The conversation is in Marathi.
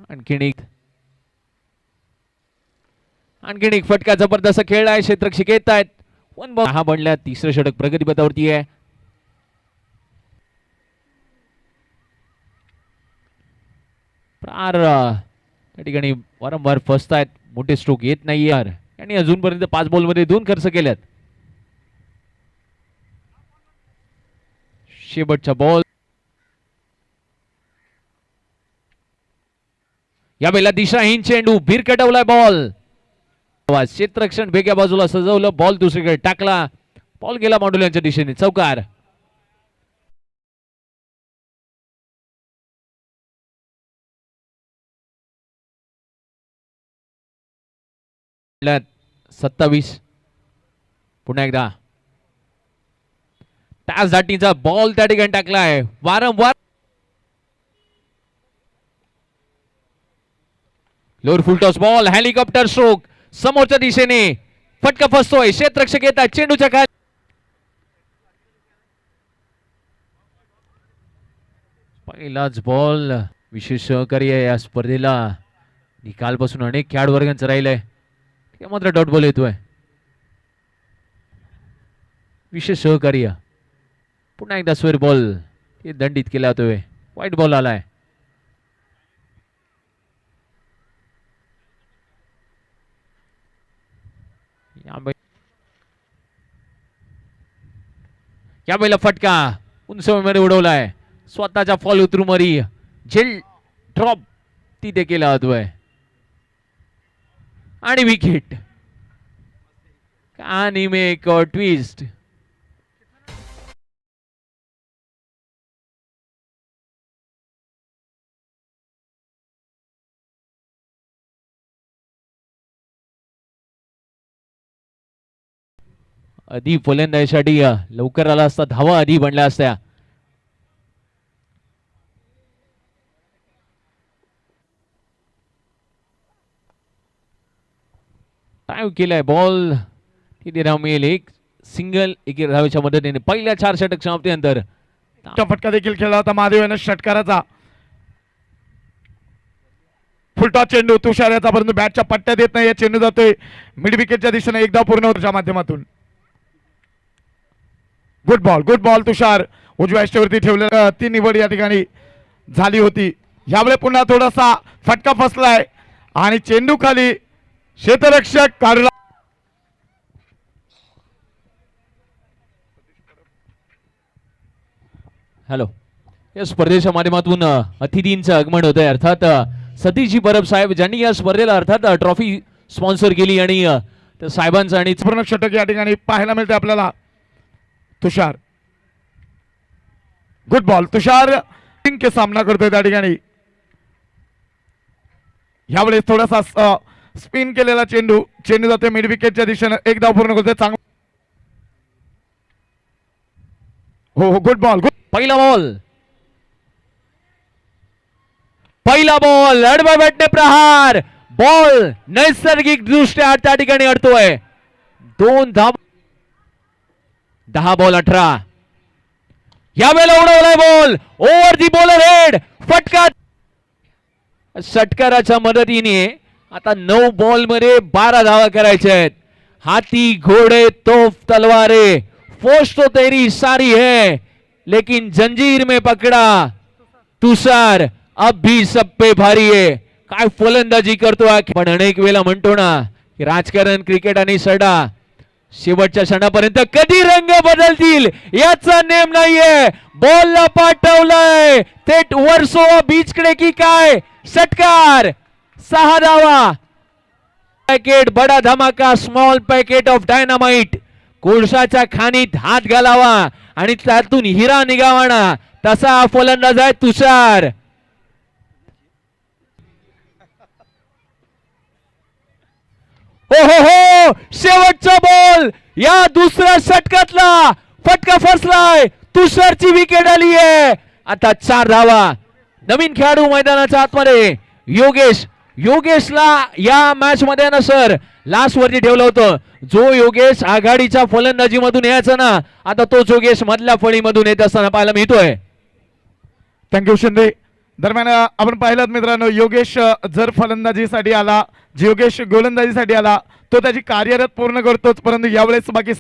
आणखीन एक फटका जबरदस्त खेळ आहे. क्षेत्ररक्षक येत आहेत. 1 बॉल हा बनल्या. तिसरं षटक प्रगतीपथावरती आहे. त्या ठिकाणी वारंवार फसत आहेत. मोठे स्ट्रोक येत नाही यार. आणि अजूनपर्यंत 5 बॉल मध्ये 2 खर्च केल्यात. शेवटचा बॉल. या वेळेला दिशाहीन चेंडू भिरकटवलाय बॉल. क्षेत्ररक्षण वेगळ्या बाजूला सजवलं. बॉल दुसरीकडे टाकला. बॉल गेला मांडुल्यांच्या दिशेने. चौकार. ला 27. पुन्हा एकदा तास दाटीचा बॉल त्या ठिकाणी टाकलाय. वारंवार लोअर फुल टॉस बॉल. हेलिकॉप्टर स्ट्रोक समोरच्या दिशेने. फटका फसतोय. क्षेत्ररक्षक येतात चेंडूच्या खाली. पहिलाच बॉल. विशेष सहकारी आहे या स्पर्धेला. निकालपासून अनेक खेळाडू वर्गांचं राहिलंय. मात्र डॉट बॉल येतोय. विशेष सहकार्य. पुन्हा एकदा स्क्वेअर बॉल हे दंडित केला जातोय. व्हाईट बॉल आलाय. या वेळेला फटका उंच मध्ये उडवलाय. स्वतःच्या फॉल उतरू मरी झेल ड्रॉप तिथे केला जातोय. आणि विकेट. कहानी में एक और ट्विस्ट. आधी फलंदाजीसाठी लवकर आला असता. धावा आधी बनल्या असत्या. टाइम केलाय बॉल. किती धाव मिळेल. एक सिंगल एक धावेच्या मदतीने पहिल्या 4 षटक समाप्तीनंतर फटका देखील खेळला होता महादेव यानं षटकाराचा. फुलटॉस चेंडू तुषार याचा परंतु बॅटच्या पट्ट्यात येत नाही. चेंडू जातोय मिड विकेटच्या दिशेने. एकदा पूर्ण होतच्या माध्यमातून. गुड बॉल तुषार उजव्या अष्टवरती ठेवलेला. ती निवड या ठिकाणी झाली होती. यावेळी पुन्हा थोडासा फटका फसलाय आणि चेंडू खाली. क्षेत्ररक्षक काढला. हॅलो. या स्पर्धेच्या माध्यमातून अतिथींचं आगमन होत आहे. अर्थात सतीशजी परब साहेब ज्यांनी या स्पर्धेला अर्थात ट्रॉफी स्पॉन्सर केली. आणि त्या साहेबांचं आणि पूर्ण षटक या ठिकाणी पाहायला मिळते आपल्याला. तुषार गुड बॉल. तुषार के सामना करतोय त्या ठिकाणी. यावेळेस थोडासा स्पिन केलेला चेंडू जातोय मिड विकेटच्या दिशेने. एक धाव पूर्ण करतोय. चांगला. हो गुड बॉल. पहिला बॉल अडवा बॅटने प्रहार. बॉल नैसर्गिक दृष्ट्या त्या ठिकाणी अडतोय. 2 धाव. 10 बॉल 18. यावेळेला उडवलाय ball over the bowler head. फटका. षटकाराच्या मदतीने आता 9 बॉल मध्ये 12 धावा करायच्या आहेत. हाथी घोड़े तोफ तलवारें फौज तो तेरी सारी है लेकिन जंजीर में पकड़ा तुषार अब भी सब पे भारी है. काय फलंदाजी करतो. पण अनेक वेळा म्हणतो ना की राजकारण क्रिकेट आणि सडा शेवटच्या क्षणापर्यंत कधी रंग बदलतील याचा नेम नाहीये. बॉलला पाठवलाय थेट वर्सोवा बीचकडे की काय. षटकार. 6 धावा. पॅकेट बडा धमाका. Small packet of dynamite. कोळशाच्या खाणीत हात घालावा आणि त्यातून हिरा निघावाना तसा फलंदाज आहे तुषार. हो शेवटचा बॉल या दुसऱ्या षटकातला. फटका फसलाय. तुषारची विकेट आली आहे. आता 4 धावा. नवीन खेळाडू मैदानाच्या आतमध्ये योगेशला या मॅच मध्ये ना सर लास्ट वरती ठेवलं होतं. जो योगेश आघाडीच्या फलंदाजी मधून यायचा ना आता तोच योगेश मधल्या फळीमधून येत असताना पाहायला मिळतोय. थँक्यू शिंदे. दरम्यान आपण पाहिलं मित्रांनो, योगेश जर फलंदाजीसाठी आला, योगेश गोलंदाजीसाठी आला, तो त्याची कार्यरत पूर्ण करतोच, परंतु यावेळेस बाकी